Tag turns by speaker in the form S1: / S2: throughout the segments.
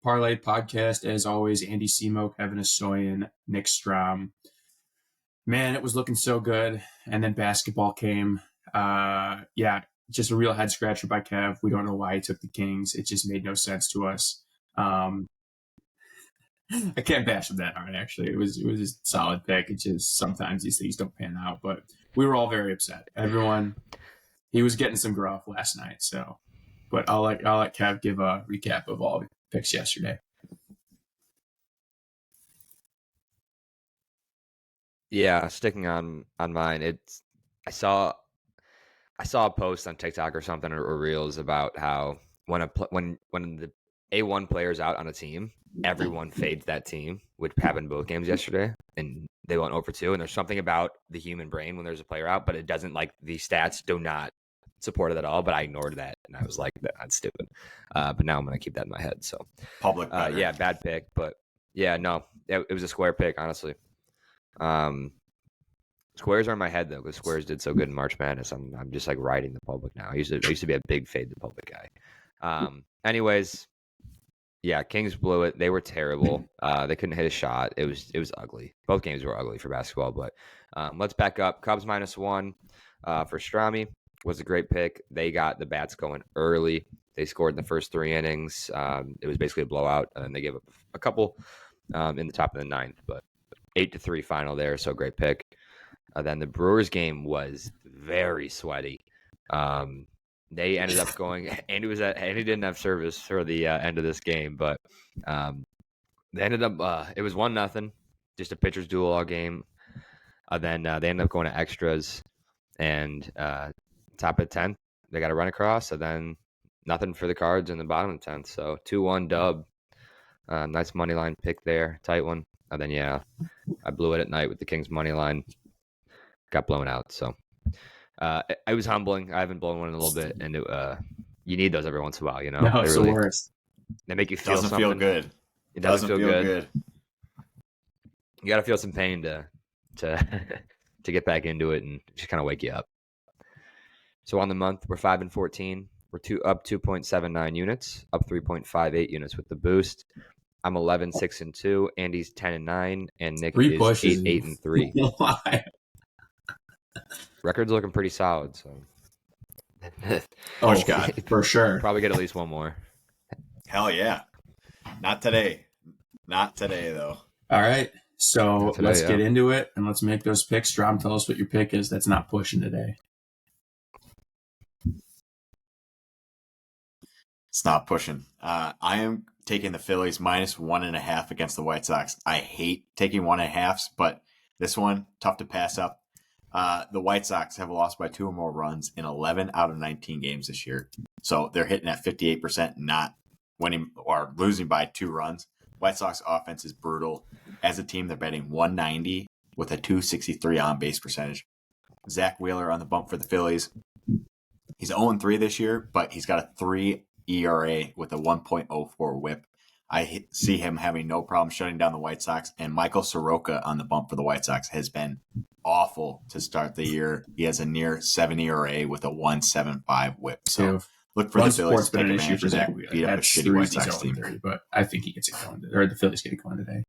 S1: Parlay podcast. As always, Andy Semo, Kevin Asoyan, Nick Strom. Man, it was looking so good. And then basketball came. Just a real head scratcher by Kev. We don't know why he took the Kings. It just made no sense to us. I can't bash him that hard, actually. It was a solid pick. It's just sometimes these things don't pan out. But we were all very upset. He was getting some gruff last night. So, but I'll let Kev give a recap of all the picks yesterday.
S2: Yeah, sticking on mine. I saw a post on TikTok or something or Reels about how when the A1 player's out on a team, everyone fades that team, which happened both games yesterday, and they went 0-2. And there's something about the human brain when there's a player out, but it doesn't, like, the stats do not support it at all. But I ignored that, and I was like, that's stupid. But now I'm gonna keep that in my head. So
S3: public,
S2: bad pick, but yeah, no, it was a square pick, honestly. Squares are in my head though, because squares did so good in March Madness. I'm just like riding the public now. I used to be a big fade the public guy. Anyways, yeah, Kings blew it. They were terrible. They couldn't hit a shot. It was ugly. Both games were ugly for basketball. But let's back up. Cubs -1 for Strami was a great pick. They got the bats going early. They scored in the first 3 innings. It was basically a blowout, and they gave up a couple in the top of the 9th, but 8-3 final there. So great pick. Then the Brewers game was very sweaty. They ended up going. Andy didn't have service for the end of this game, but they ended up. It was 1-0, just a pitcher's duel all game. Then they ended up going to extras, and top of 10th, they got a run across, and then nothing for the Cards in the bottom of the 10th. So 2-1 dub. Nice money line pick there, tight one. And then I blew it at night with the Kings money line. Got blown out, so it was humbling. I haven't blown one in a little bit, and you need those every once in a while, you know.
S1: No, it's the worst.
S2: They make you feel
S3: something. Feel good.
S2: It doesn't feel good. You got to feel some pain to get back into it and just kind of wake you up. So on the month, we're 5-14. We're up 2.79 units, up 3.58 units with the boost. I'm 11-6-2. Andy's 10-9, and Nick is 8-3.
S1: Why?
S2: Record's looking pretty solid, so.
S3: God,
S1: for sure.
S2: Probably get at least one more.
S3: Hell yeah. Not today. Not today, though.
S1: All right. So let's get into it, and let's make those picks. Strom, tell us what your pick is that's not pushing today.
S3: It's not pushing. I am taking the Phillies -1.5 against the White Sox. I hate taking 1.5s, but this one, tough to pass up. The White Sox have lost by 2 or more runs in 11 out of 19 games this year. So they're hitting at 58%, not winning or losing by 2 runs. White Sox offense is brutal. As a team, they're batting .190 with a .263 on-base percentage. Zach Wheeler on the bump for the Phillies. He's 0-3 this year, but he's got a 3 ERA with a 1.04 whip. I see him having no problem shutting down the White Sox. And Michael Soroka on the bump for the White Sox has been awful to start the year. He has a near 7 ERA with a 1.75 whip. So look for the Phillies to take advantage of that. Beat up a shitty White Sox team.
S1: But I think he gets it going, or the Phillies get it going today.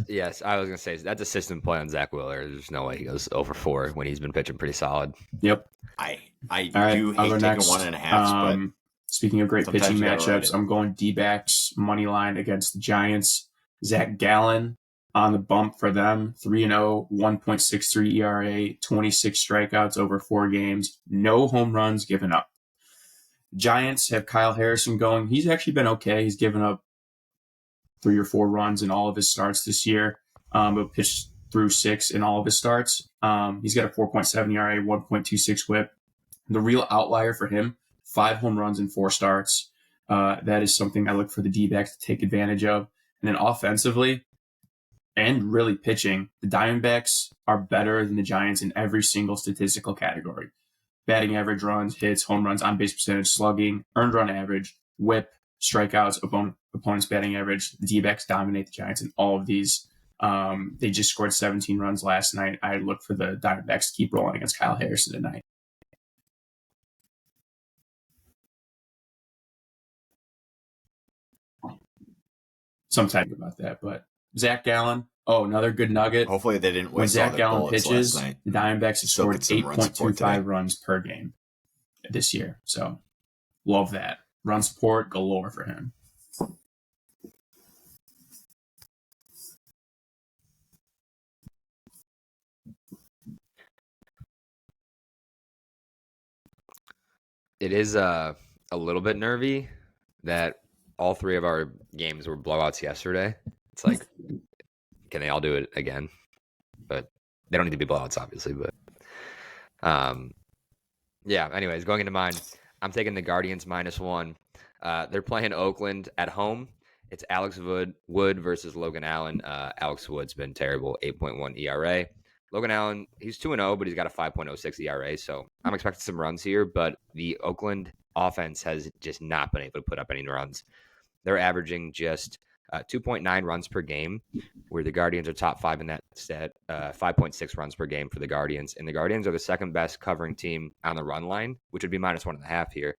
S2: Yes, I was going to say, that's a system play on Zach Wheeler. There's no way he goes 0-4 when he's been pitching pretty solid.
S1: Yep.
S3: I do hate taking 1.5, but
S1: speaking of great pitching matchups, I'm going D-backs money line against the Giants. Zach Gallen on the bump for them, 3-0, 1.63 ERA, 26 strikeouts over 4 games, no home runs given up. Giants have Kyle Harrison going. He's actually been okay. He's given up 3 or 4 runs in all of his starts this year, but pitched through 6 in all of his starts. He's got a 4.7 ERA, 1.26 whip. The real outlier for him, 5 home runs in 4 starts. That is something I look for the D-backs to take advantage of. And then offensively and really pitching, the Diamondbacks are better than the Giants in every single statistical category. Batting average, runs, hits, home runs, on-base percentage, slugging, earned run average, whip, strikeouts, opponent's batting average. The D-backs dominate the Giants in all of these. They just scored 17 runs last night. I look for the Diamondbacks to keep rolling against Kyle Harrison tonight. sometime about that. But Zach Gallen, another good nugget.
S3: Hopefully they didn't
S1: When
S3: waste all
S1: Zach
S3: their
S1: Gallen
S3: bullets
S1: pitches,
S3: last night.
S1: the Diamondbacks have
S3: Still
S1: scored
S3: get some run support
S1: 8.25 runs per game this year. So love that. Run support galore for him.
S2: It is a little bit nervy that all three of our games were blowouts yesterday. It's like, can they all do it again? But they don't need to be blowouts, obviously. But yeah. Anyways, going into mine, I'm taking the Guardians -1. They're playing Oakland at home. It's Alex Wood versus Logan Allen. Alex Wood's been terrible, 8.1 ERA. Logan Allen, he's 2-0, but he's got a 5.06 ERA, so I'm expecting some runs here, but the Oakland offense has just not been able to put up any runs. They're averaging just 2.9 runs per game, where the Guardians are top 5 in that stat, 5.6 runs per game for the Guardians, and the Guardians are the second best covering team on the run line, which would be -1.5 here,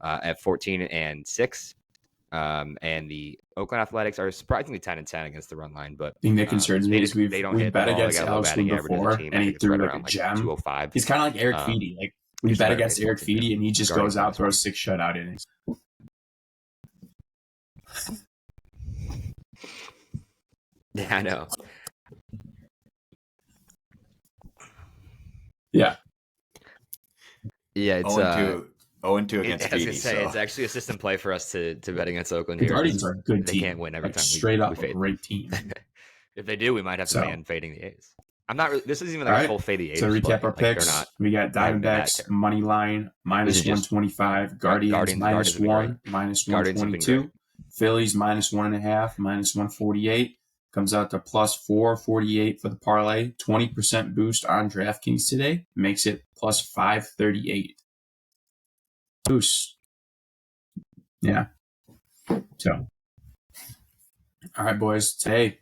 S2: at 14-6. And the Oakland Athletics are surprisingly 10-10 against the run line, but
S1: the thing that concerns me is we've
S2: hit
S1: bet
S2: the ball.
S1: against
S2: They got a low
S1: Alex
S2: batting
S1: Wood
S2: average as a
S1: before,
S2: team.
S1: and he
S2: It's
S1: threw
S2: right
S1: like
S2: around
S1: a gem.
S2: 205.
S1: He's kind of like Eric Feedy. Like we
S2: He's
S1: bet
S2: a
S1: against
S2: baseball
S1: Eric
S2: team,
S1: Feedy,
S2: yeah.
S1: and he just
S2: Guardians
S1: goes out,
S2: -1.
S1: throws 6 shutout innings.
S2: Yeah, I know.
S1: Yeah.
S2: Yeah, it's
S3: 0-2 against
S2: I was gonna
S3: Feedy.
S2: say,
S3: So.
S2: it's actually a system play for us to bet against Oakland
S1: The
S2: here.
S1: Guardians are a good
S2: They
S1: team.
S2: can't win every
S1: like,
S2: time.
S1: Straight up
S2: we
S1: a
S2: fade
S1: great team.
S2: If they do, we might have to
S1: So.
S2: ban fading the A's. I'm not. This isn't even
S1: All
S2: like a
S1: right.
S2: full fade the A's.
S1: To recap
S2: play.
S1: our
S2: Like, they're
S1: picks,
S2: not.
S1: we got
S2: haven't been that
S1: Diamondbacks
S2: terrible.
S1: money line
S2: This is just-
S1: -125, Guardians
S2: Guardians have been
S1: -1,
S2: Guardians have been
S1: -122, Phillies -1.5, -148. Comes out to +448 for the parlay. 20% boost on DraftKings today makes it +538. Boost. Yeah. So, all right, boys. Today,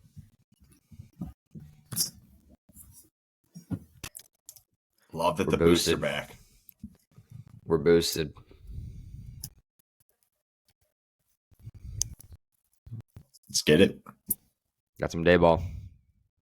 S3: Love that
S2: We're
S3: the boosts are
S2: boosted.
S3: back.
S2: We're boosted.
S3: Let's get it.
S2: Got some day ball.